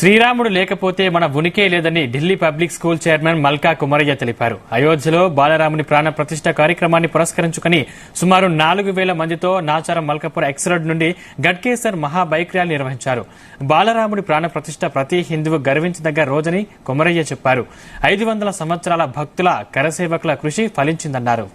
శ్రీరాముడు లేకపోతే మన ఉనికే లేదని ఢిల్లీ పబ్లిక్ స్కూల్ చైర్మన్ మల్కా కుమరయ్య తెలిపారు. అయోధ్యలో బాలరాముని ప్రాణ ప్రతిష్ఠ కార్యక్రమాన్ని పురస్కరించుకుని సుమారు 4,000 మందితో నాచారం మల్కాపూర్ ఎక్స్ రోడ్ నుండి గట్కేసర్ మహా బైక్ ర్యాలీ నిర్వహించారు. బాలరాముడి ప్రాణ ప్రతిష్ఠ ప్రతి హిందువు గర్వించదగ్గ రోజని కుమరయ్య చెప్పారు. 500 సంవత్సరాల భక్తుల కరసేవకుల కృషి ఫలించిందన్నారు.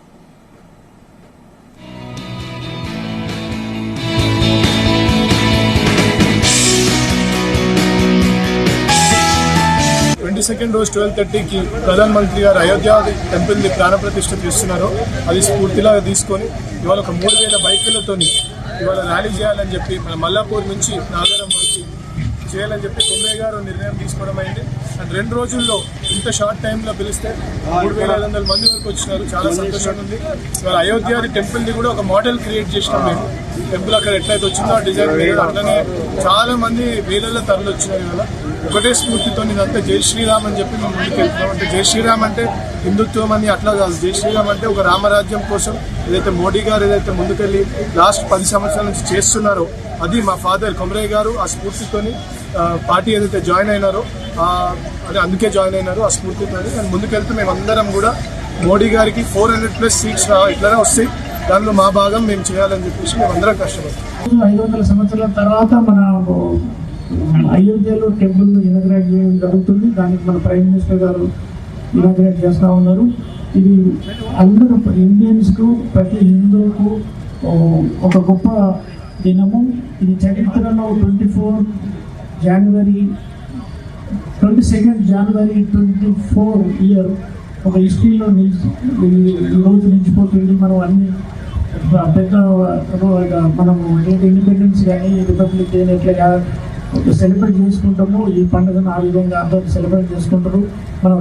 సెకండ్ రోజు 12:30కి ప్రధానమంత్రి గారు అయోధ్య టెంపుల్ ని ప్రాణ ప్రతిష్ఠ చేస్తున్నారు. అది స్ఫూర్తిలా తీసుకొని ఇవాళ ఒక 3,000 బైకులతో ఇవాళ ర్యాలీ చేయాలని చెప్పి మన మల్లాపూర్ నుంచి నాగారం వరకు చేయాలని చెప్పి కుమరయ్య గారు నిర్ణయం తీసుకోవడం అయింది. అండ్ 2 రోజుల్లో ఇంత షార్ట్ టైంలో పిలిస్తే 3,500 మంది వరకు వచ్చినారు. చాలా సంతోషంగా ఉంది. ఇవాళ అయోధ్య టెంపుల్ ని కూడా ఒక మోడల్ క్రియేట్ చేసినాం మేము. టెంపుల్ అక్కడ ఎట్లయితే వచ్చిందో ఆ డిజైన్ మీద అట్లనే చాలా మంది వేలల్లో తరలి వచ్చినారు. ఇవాళ ఒకటే స్ఫూర్తితో ఇదంతా జై శ్రీరామ్ అని చెప్పి మేము ముందుకు వెళ్తున్నాం. అంటే జై శ్రీరామ్ అంటే హిందుత్వం అని అట్లా కాదు. జై శ్రీరామ్ అంటే ఒక రామరాజ్యం కోసం ఏదైతే మోడీ గారు ఏదైతే ముందుకెళ్ళి లాస్ట్ 10 సంవత్సరాల నుంచి చేస్తున్నారో అది మా ఫాదర్ కుమరయ్య గారు ఆ స్ఫూర్తితోని పార్టీ ఏదైతే జాయిన్ అయినారో అదే అందుకే జాయిన్ అయినారో ఆ స్ఫూర్తితోని కానీ ముందుకెళ్తే మేమందరం కూడా మోడీ గారికి 400+ సీట్స్ ఇట్లనే వస్తాయి. దానిలో మా భాగం మేము చేయాలని చెప్పేసి మేమందరం కష్టపడతాం. 500 సంవత్సరాల తర్వాత మన అయోధ్యలో టెంపుల్ ఇనాగ్రేట్ చేయడం జరుగుతుంది. దానికి మన ప్రైమ్ మినిస్టర్ గారు ఇనాగ్రేట్ చేస్తూ ఉన్నారు. ఇది అందరూ ఇండియన్స్కు ప్రతి హిందువుకు ఒక గొప్ప దినము. ఇది చరిత్రలో 22 జనవరి 24 ఇయర్ ఒక హిస్టరీలో ఈ రోజు నిలిచిపోతుంది. మనం అన్ని పెద్ద మనం ఇండిపెండెన్స్ కానీ రిపబ్లిక్ డే ఎట్లా సెలబ్రేట్ చేసుకుంటాము. ఈ పండుగను ఆ విధంగా అందరూ సెలబ్రేట్ చేసుకుంటారు. మనం